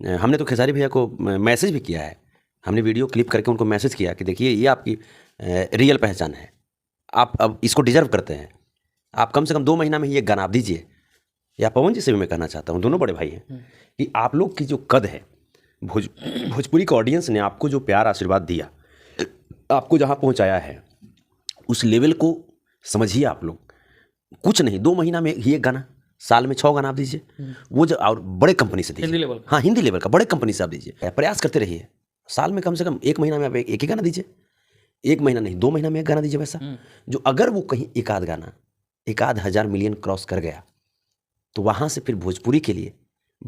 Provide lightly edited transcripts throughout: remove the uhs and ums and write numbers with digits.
हमने तो खेसारी भैया को मैसेज भी किया है, हमने वीडियो क्लिप करके उनको मैसेज किया कि देखिए ये आपकी रियल पहचान है, आप अब इसको डिजर्व करते हैं, आप कम से कम 2 महीना में ही एक गाना आप दीजिए। या पवन जी से भी मैं कहना चाहता हूँ, दोनों बड़े भाई हैं, कि आप लोग की जो कद है, भोजपुरी का ऑडियंस ने आपको जो प्यार आशीर्वाद दिया, आपको जहाँ पहुँचाया है, उस लेवल को समझिए आप लोग। कुछ नहीं, 2 महीना में ही एक गाना, साल में 6 गाना आप दीजिए, वो जो और बड़े कंपनी से दीजिए, हिंदी लेवल का। हाँ हिंदी लेवल का, बड़े कंपनी से आप दीजिए, प्रयास करते रहिए। साल में कम से कम 1 महीना में आप एक ही गाना दीजिए, 1 महीना नहीं 2 महीना में एक गाना दीजिए वैसा, जो अगर वो कहीं एक आध गाना 1,000 हजार मिलियन क्रॉस कर गया तो वहाँ से फिर भोजपुरी के लिए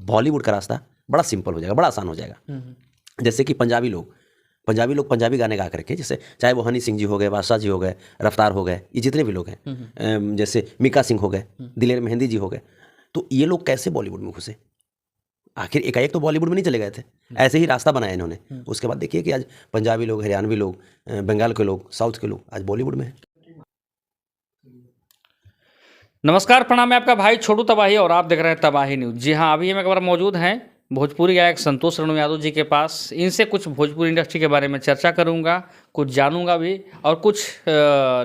बॉलीवुड का रास्ता बड़ा सिंपल हो जाएगा, बड़ा आसान हो जाएगा। जैसे कि पंजाबी लोग पंजाबी गाने गा करके, जैसे चाहे वो हनी सिंह जी हो गए, बादशाह जी हो गए, रफ्तार हो गए, ये जितने भी लोग हैं, जैसे मीका सिंह हो गए, दिलेर मेहंदी जी हो गए, तो ये लोग कैसे बॉलीवुड में घुसे? आखिर एकाएक तो बॉलीवुड में नहीं चले गए थे, ऐसे ही रास्ता बनाया इन्होंने। उसके बाद देखिए कि आज पंजाबी लोग, हरियाणवी लोग, बंगाल के लोग, साउथ के लोग आज बॉलीवुड में हैं। नमस्कार, प्रणाम, मैं आपका भाई छोटू तबाही और आप देख रहे हैं तबाही न्यूज़। जी हाँ, अभी हम एक बार मौजूद हैं भोजपुरी गायक संतोष रेणु यादव जी के पास। इनसे कुछ भोजपुरी इंडस्ट्री के बारे में चर्चा करूंगा, कुछ जानूंगा भी, और कुछ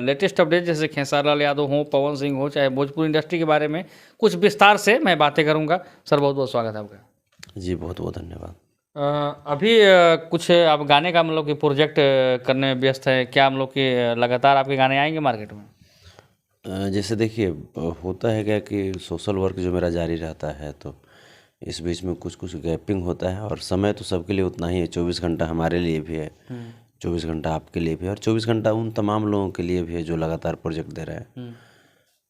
लेटेस्ट अपडेट जैसे खेसारी लाल यादव हो, पवन सिंह हो, चाहे भोजपुरी इंडस्ट्री के बारे में कुछ विस्तार से मैं बातें करूँगा। सर बहुत बहुत स्वागत है आपका। जी बहुत बहुत धन्यवाद। अभी कुछ आप गाने का मतलब कि प्रोजेक्ट करने में व्यस्त है क्या? हम लोग के लगातार आपके गाने आएंगे मार्केट में? जैसे देखिए, होता है क्या कि सोशल वर्क जो मेरा जारी रहता है, तो इस बीच में कुछ कुछ गैपिंग होता है, और समय तो सबके लिए उतना ही है। 24 घंटा हमारे लिए भी है, 24 घंटा आपके लिए भी है, और 24 घंटा उन तमाम लोगों के लिए भी है जो लगातार प्रोजेक्ट दे रहे हैं।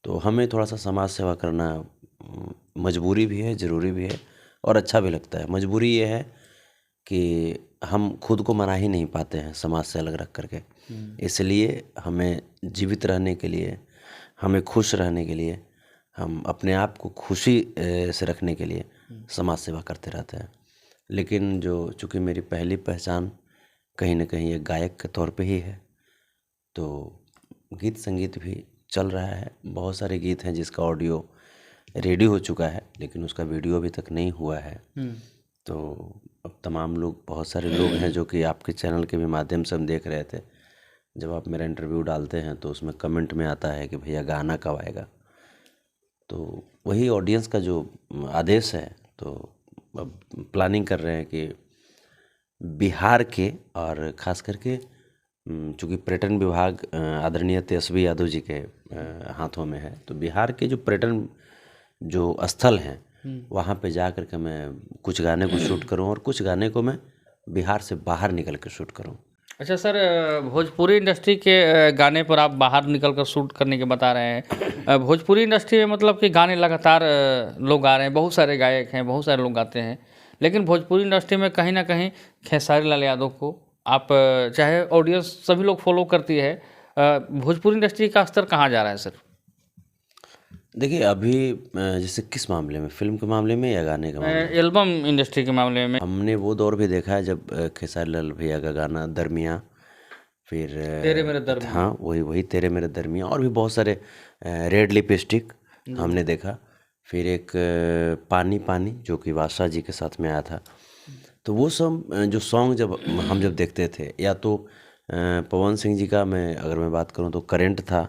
तो हमें थोड़ा सा समाज सेवा करना मजबूरी भी है, ज़रूरी भी है, और अच्छा भी लगता है। मजबूरी ये है कि हम खुद को मना ही नहीं पाते हैं समाज से अलग रख करके, इसलिए हमें जीवित रहने के लिए, हमें खुश रहने के लिए, हम अपने आप को खुशी से रखने के लिए समाज सेवा करते रहते हैं। लेकिन जो चूँकि मेरी पहली पहचान कहीं ना कहीं एक गायक के तौर पे ही है, तो गीत संगीत भी चल रहा है। बहुत सारे गीत हैं जिसका ऑडियो रेडी हो चुका है, लेकिन उसका वीडियो अभी तक नहीं हुआ है। तो अब तमाम लोग, बहुत सारे लोग हैं जो कि आपके चैनल के भी माध्यम से हम देख रहे थे, जब आप मेरा इंटरव्यू डालते हैं तो उसमें कमेंट में आता है कि भैया गाना कब आएगा। तो वही ऑडियंस का जो आदेश है, तो अब प्लानिंग कर रहे हैं कि बिहार के, और ख़ास करके चूँकि पर्यटन विभाग आदरणीय तेजस्वी यादव जी के हाथों में है, तो बिहार के जो पर्यटन जो स्थल हैं वहाँ पे जा कर के मैं कुछ गाने को शूट करूँ, और कुछ गाने को मैं बिहार से बाहर निकल कर शूट करूँ। अच्छा सर, भोजपुरी इंडस्ट्री के गाने पर आप बाहर निकल कर शूट करने के बता रहे हैं। भोजपुरी इंडस्ट्री में मतलब कि गाने लगातार लोग गा रहे हैं, बहुत सारे गायक हैं, बहुत सारे लोग गाते हैं, लेकिन भोजपुरी इंडस्ट्री में कहीं ना कहीं खेसारी लाल यादव को आप चाहे ऑडियंस सभी लोग फॉलो करती है, भोजपुरी इंडस्ट्री का स्तर कहाँ जा रहा है सर? देखिए अभी जैसे किस मामले में, फिल्म के मामले में या गाने के मामले में? एल्बम इंडस्ट्री के मामले में हमने वो दौर भी देखा है जब खेसारी लाल भैया का गाना दरमियाँ, फिर तेरे मेरे दरमियाँ, हाँ वही तेरे मेरे दरमियाँ, और भी बहुत सारे, रेड लिपस्टिक हमने देखा, फिर एक पानी पानी जो कि बादशाह जी के साथ में आया था। तो वो सब जो सॉन्ग जब हम देखते थे, या तो पवन सिंह जी का मैं अगर मैं बात करूँ तो करेंट था,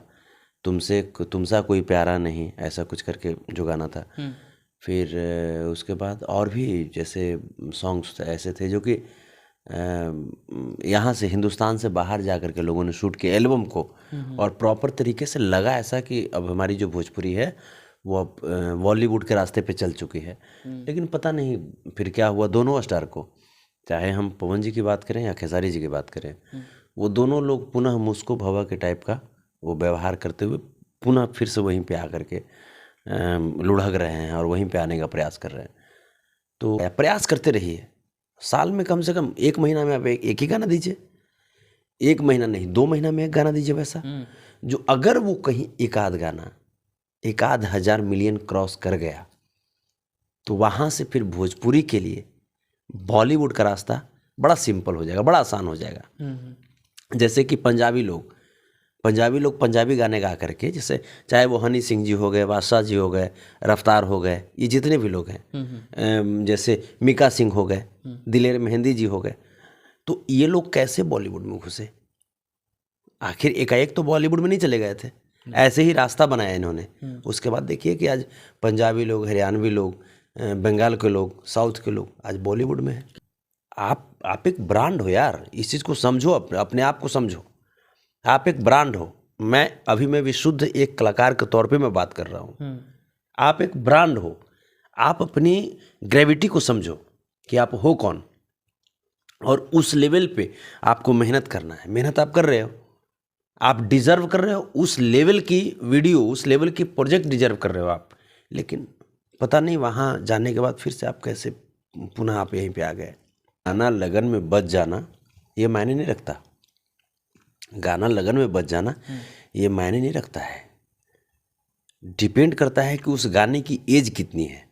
तुमसा कोई प्यारा नहीं, ऐसा कुछ करके जो गाना था। फिर उसके बाद और भी जैसे सॉन्ग्स ऐसे थे जो कि यहाँ से हिंदुस्तान से बाहर जा कर के लोगों ने शूट किया एल्बम को, और प्रॉपर तरीके से लगा ऐसा कि अब हमारी जो भोजपुरी है वो अब बॉलीवुड के रास्ते पे चल चुकी है। लेकिन पता नहीं फिर क्या हुआ, दोनों स्टार को, चाहे हम पवन जी की बात करें या खेसारी जी की बात करें, वो दोनों लोग पुनः मुस्को भवा के टाइप का वो व्यवहार करते हुए पुनः फिर से वहीं पे आकर के लुढ़क रहे हैं और वहीं पे आने का प्रयास कर रहे हैं। तो प्रयास करते रहिए, साल में कम से कम 1 महीना में आप एक ही गाना दीजिए, 1 महीना नहीं 2 महीना में एक गाना दीजिए वैसा, जो अगर वो कहीं एक आध गाना 1,000 हजार मिलियन क्रॉस कर गया तो वहाँ से फिर भोजपुरी के लिए बॉलीवुड का रास्ता बड़ा सिंपल हो जाएगा, बड़ा आसान हो जाएगा। जैसे कि पंजाबी पंजाबी लोग पंजाबी गाने गा करके, जैसे चाहे वो हनी सिंह जी हो गए, बादशाह जी हो गए, रफ्तार हो गए, ये जितने भी लोग हैं, जैसे मीका सिंह हो गए, दिलेर मेहंदी जी हो गए, तो ये लोग कैसे बॉलीवुड में घुसे? आखिर एकाएक तो बॉलीवुड में नहीं चले गए थे, ऐसे ही रास्ता बनाया इन्होंने। उसके बाद देखिए कि आज पंजाबी लोग, हरियाणवी लोग, बंगाल के लोग, साउथ के लोग आज बॉलीवुड में हैं। आप एक ब्रांड हो यार, इस चीज़ को समझो, अपने आप को समझो। आप एक ब्रांड हो। मैं विशुद्ध एक कलाकार के तौर पे मैं बात कर रहा हूँ। आप एक ब्रांड हो। आप अपनी ग्रेविटी को समझो कि आप हो कौन, और उस लेवल पे आपको मेहनत करना है। मेहनत आप कर रहे हो, आप डिज़र्व कर रहे हो उस लेवल की वीडियो, उस लेवल की प्रोजेक्ट डिज़र्व कर रहे हो आप। लेकिन पता नहीं वहाँ जाने के बाद फिर से आप कैसे पुनः आप यहीं पे आ गए। गाना लगन में बज जाना ये मायने नहीं रखता। गाना लगन में बज जाना ये मायने नहीं रखता है। डिपेंड करता है कि उस गाने की एज कितनी है।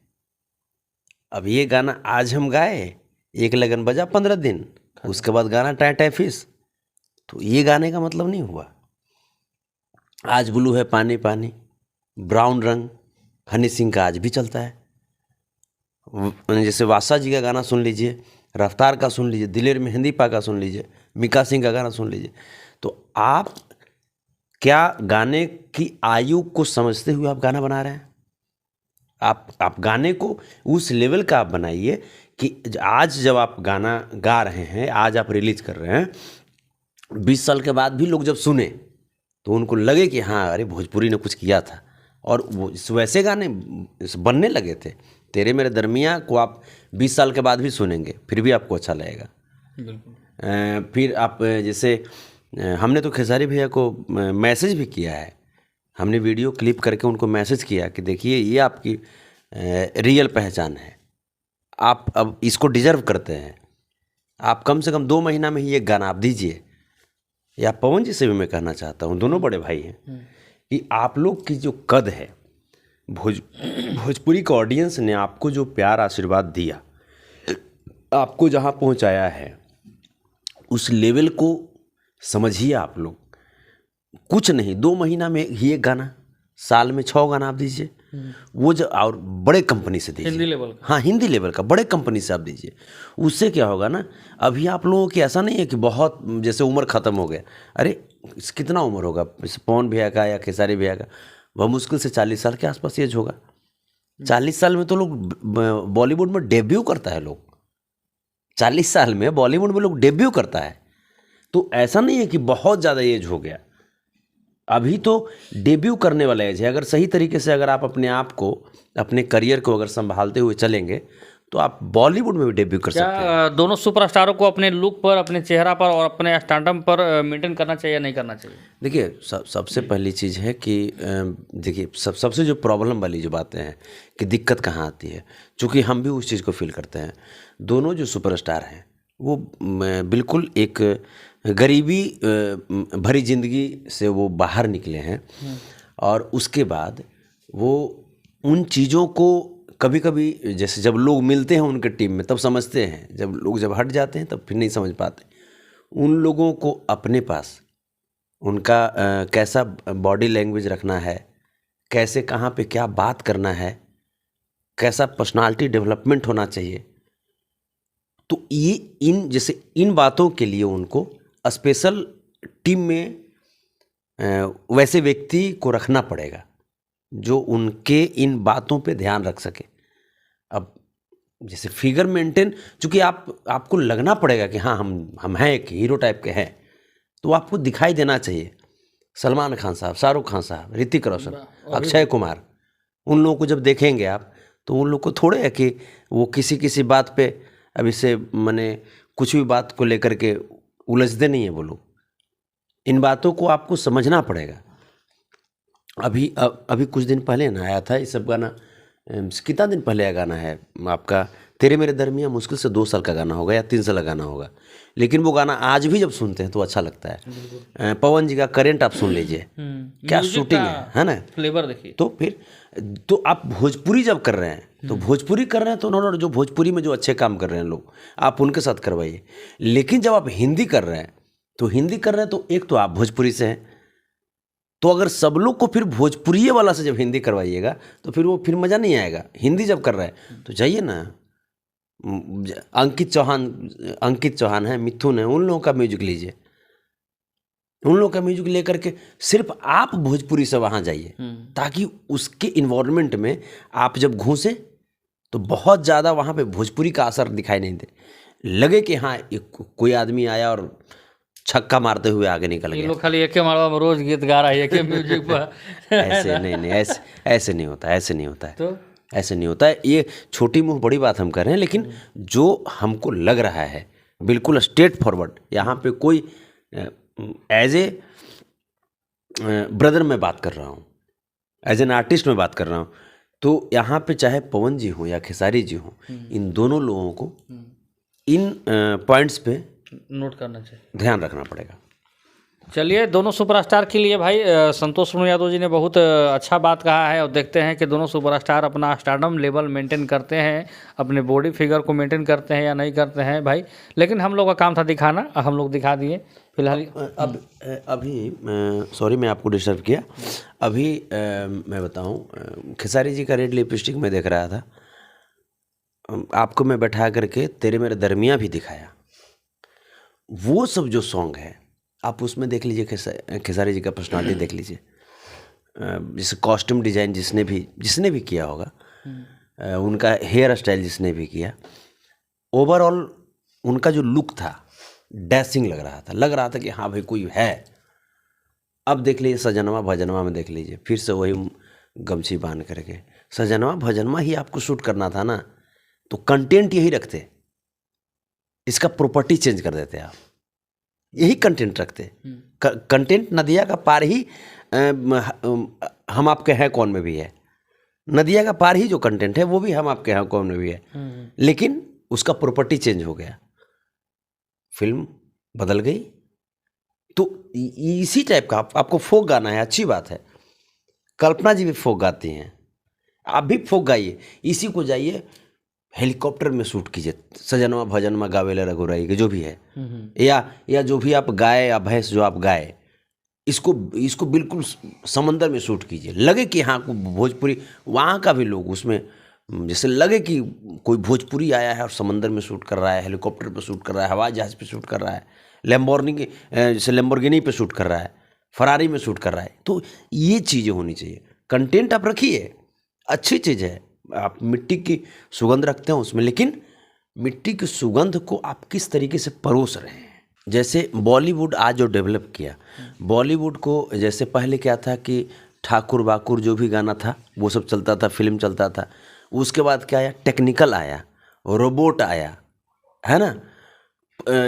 अब ये गाना आज हम गाए, एक लगन बजा 15 दिन, उसके बाद गाना टाई टाई फिश, तो ये गाने का मतलब नहीं हुआ। आज ब्लू है पानी पानी, ब्राउन रंग, हनी सिंह का आज भी चलता है। जैसे बादशाह जी का गाना सुन लीजिए, रफ्तार का सुन लीजिए, दिलेर मेहंदी पा का सुन लीजिए, मीका सिंह का गाना सुन लीजिए। तो आप क्या गाने की आयु को समझते हुए आप गाना बना रहे हैं? आप गाने को उस लेवल का आप बनाइए कि आज जब आप गाना गा रहे हैं, आज आप रिलीज कर रहे हैं, 20 साल के बाद भी लोग जब सुने तो उनको लगे कि हाँ अरे भोजपुरी ने कुछ किया था। और वो वैसे गाने बनने लगे थे। तेरे मेरे दरमियाँ को आप 20 साल के बाद भी सुनेंगे, फिर भी आपको अच्छा लगेगा। बिल्कुल। फिर आप जैसे हमने तो खेसारी भैया को मैसेज भी किया है। हमने वीडियो क्लिप करके उनको मैसेज किया कि देखिए ये आपकी रियल पहचान है, आप अब इसको डिजर्व करते हैं। आप कम से कम 2 महीना में ही एक गाना आप दीजिए। या पवन जी से भी मैं कहना चाहता हूँ, दोनों बड़े भाई हैं, कि आप लोग की जो कद है, भोजपुरी के ऑडियंस ने आपको जो प्यार आशीर्वाद दिया, आपको जहाँ पहुँचाया है, उस लेवल को समझिए आप लोग। कुछ नहीं, 2 महीना में ही एक गाना, साल में 6 गाना आप दीजिए। वो जो और बड़े कंपनी से दीजिए, हिंदी लेवल का। हाँ हिंदी लेवल का बड़े कंपनी से आप दीजिए। उससे क्या होगा ना, अभी आप लोगों की ऐसा नहीं है कि बहुत जैसे उम्र ख़त्म हो गया। अरे कितना उम्र होगा पवन भैया का या खेसारी भैया का? वह मुश्किल से 40 साल के आसपास एज होगा। 40 साल में तो लोग बॉलीवुड में डेब्यू करता है। लोग 40 साल में बॉलीवुड में लोग डेब्यू करता है। तो ऐसा नहीं है कि बहुत ज़्यादा एज हो गया, अभी तो डेब्यू करने वाला एज है। अगर सही तरीके से अगर आप अपने आप को, अपने करियर को अगर संभालते हुए चलेंगे तो आप बॉलीवुड में भी डेब्यू कर सकते हैं। क्या दोनों सुपरस्टारों को अपने लुक पर, अपने चेहरा पर और अपने स्टैंडअप पर मेंटेन करना चाहिए या नहीं करना चाहिए? देखिए सबसे पहली चीज़ है कि देखिए सबसे जो प्रॉब्लम वाली जो बातें हैं कि दिक्कत कहाँ आती है, चूँकि हम भी उस चीज़ को फील करते हैं। दोनों जो सुपरस्टार हैं वो बिल्कुल एक गरीबी भरी ज़िंदगी से वो बाहर निकले हैं, और उसके बाद वो उन चीज़ों को कभी कभी जैसे जब लोग मिलते हैं उनके टीम में तब समझते हैं, जब लोग जब हट जाते हैं तब फिर नहीं समझ पाते। उन लोगों को अपने पास उनका कैसा बॉडी लैंग्वेज रखना है, कैसे कहाँ पे क्या बात करना है, कैसा पर्सनालिटी डेवलपमेंट होना चाहिए, तो ये इन बातों के लिए उनको स्पेशल टीम में वैसे व्यक्ति को रखना पड़ेगा जो उनके इन बातों पे ध्यान रख सके। अब जैसे फिगर मेंटेन, चूँकि आपको लगना पड़ेगा कि हाँ हम हैं, एक हीरो टाइप के हैं, तो आपको दिखाई देना चाहिए। सलमान खान साहब, शाहरुख खान साहब, ऋतिक रोशन, अक्षय कुमार, उन लोगों को जब देखेंगे आप तो उन लोग को थोड़े है कि वो किसी बात पे अब इसे माने कुछ भी बात को लेकर के उलझते नहीं है वो लोग। इन बातों को आपको समझना पड़ेगा। अभी कुछ दिन पहले ना आया था ये सब गाना, कितना दिन पहले गाना है आपका, तेरे मेरे दरमियाँ, मुश्किल से 2 साल का गाना होगा या 3 साल का गाना होगा, लेकिन वो गाना आज भी जब सुनते हैं तो अच्छा लगता है। पवन जी का करेंट आप सुन लीजिए, क्या शूटिंग है ना, फ्लेवर देखिए। तो फिर तो आप भोजपुरी जब कर रहे हैं तो भोजपुरी कर रहे हैं तो उन्होंने जो भोजपुरी में जो अच्छे काम कर रहे हैं लोग, आप उनके साथ करवाइए। लेकिन जब आप हिंदी कर रहे हैं तो एक तो आप भोजपुरी से हैं, तो अगर सब लोग को फिर भोजपुरी वाला से जब हिंदी करवाइएगा तो फिर वो फिर मज़ा नहीं आएगा। हिंदी जब कर रहा है तो जाइए ना, अंकित चौहान है, मिथुन है, उन लोगों का म्यूजिक लीजिए, उन लोगों का म्यूजिक लेकर के सिर्फ आप भोजपुरी से वहाँ जाइए, ताकि उसके इन्वायरमेंट में आप जब घुसे तो बहुत ज़्यादा वहाँ पे भोजपुरी का असर दिखाई नहीं दे, लगे कि हाँ कोई आदमी आया और छक्का मारते हुए आगे निकल ये गया। लोग खाली एक मारवा में रोज गीत गा रहा है एक म्यूजिक पर। ऐसे नहीं, ऐसे नहीं होता, ऐसे नहीं होता है, तो ऐसे नहीं होता है। ये छोटी मुँह बड़ी बात हम कर रहे हैं, लेकिन जो हमको लग रहा है बिल्कुल स्ट्रेट फॉरवर्ड, यहाँ पे कोई एज ए ब्रदर मैं बात कर रहा हूँ, एज एन आर्टिस्ट मैं बात कर रहा हूँ, तो यहाँ पे चाहे पवन जी हो या खेसारी जी हो, इन दोनों लोगों को इन पॉइंट्स पे नोट करना चाहिए, ध्यान रखना पड़ेगा। चलिए, दोनों सुपरस्टार के लिए भाई संतोष सोनू यादव जी ने बहुत अच्छा बात कहा है, और देखते हैं कि दोनों सुपरस्टार अपना स्टारडम लेवल मेंटेन करते हैं, अपने बॉडी फिगर को मेंटेन करते हैं या नहीं करते हैं भाई। लेकिन हम लोग का काम था दिखाना, हम लोग दिखा दिए फिलहाल। अभी सॉरी मैं आपको डिस्टर्ब किया, अभी मैं बताऊं, खेसारी जी का रेड लिपस्टिक में देख रहा था, आपको मैं बैठा करके तेरे मेरे दरमिया भी दिखाया। वो सब जो सॉन्ग है आप उसमें देख लीजिए, खेसारी जी का पर्सनालिटी देख लीजिए, जैसे कॉस्ट्यूम डिजाइन जिसने भी किया होगा, उनका हेयर स्टाइल जिसने भी किया, ओवरऑल उनका जो लुक था डैशिंग लग रहा था कि हाँ भाई कोई है। अब देख लीजिए सजनवा भजनवा में देख लीजिए, फिर से वही गमछी बांध करके, सजनवा भजनवा ही आपको शूट करना था ना, तो कंटेंट यही रखते, इसका प्रॉपर्टी चेंज कर देते आप, यही कंटेंट रखते। कंटेंट नदिया का पार ही हम आपके हैं कौन में भी है, नदिया का पार ही जो कंटेंट है वो भी हम आपके हैं कौन में भी है, लेकिन उसका प्रॉपर्टी चेंज हो गया, फिल्म बदल गई। तो इसी टाइप का आपको फोक गाना है, अच्छी बात है, कल्पना जी भी फोक गाती हैं, आप भी फोक गाइए, इसी को जाइए हेलीकॉप्टर में शूट कीजिए, सजनवा भजनवा गावेला रघुराई के जो भी है, या जो भी आप गाए या भैंस जो आप गाए, इसको बिल्कुल समंदर में शूट कीजिए, लगे कि हाँ भोजपुरी, वहाँ का भी लोग उसमें जैसे लगे कि कोई भोजपुरी आया है और समंदर में शूट कर रहा है, हेलीकॉप्टर पे शूट कर रहा है, हवाई जहाज़ पे शूट कर रहा है, लैम्बोर्गिनी पे शूट कर रहा है, फरारी में शूट कर रहा है। तो ये चीज़ें होनी चाहिए, कंटेंट आप रखिए, अच्छी चीज़ है, आप मिट्टी की सुगंध रखते हैं उसमें, लेकिन मिट्टी की सुगंध को आप किस तरीके से परोस रहे हैं। जैसे बॉलीवुड आज जो डेवलप किया, बॉलीवुड को जैसे पहले क्या था कि ठाकुर बाकुर जो भी गाना था वो सब चलता था, फिल्म चलता था, उसके बाद क्या आया, टेक्निकल आया, रोबोट आया, है ना,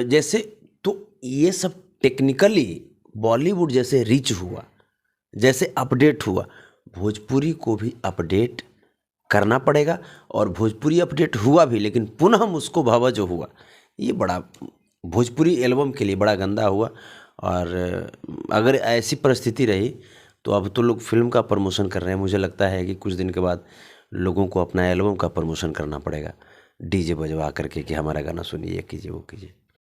जैसे तो ये सब टेक्निकली बॉलीवुड जैसे रिच हुआ, जैसे अपडेट हुआ, भोजपुरी को भी अपडेट करना पड़ेगा। और भोजपुरी अपडेट हुआ भी, लेकिन पुनः हम उसको भावा जो हुआ, ये बड़ा भोजपुरी एल्बम के लिए बड़ा गंदा हुआ। और अगर ऐसी परिस्थिति रही तो अब तो लोग फिल्म का प्रमोशन कर रहे हैं, मुझे लगता है कि कुछ दिन के बाद लोगों को अपना एल्बम का प्रमोशन करना पड़ेगा, डीजे बजवा करके कि हमारा गाना सुनिए, कीजिए, वो कीजिए।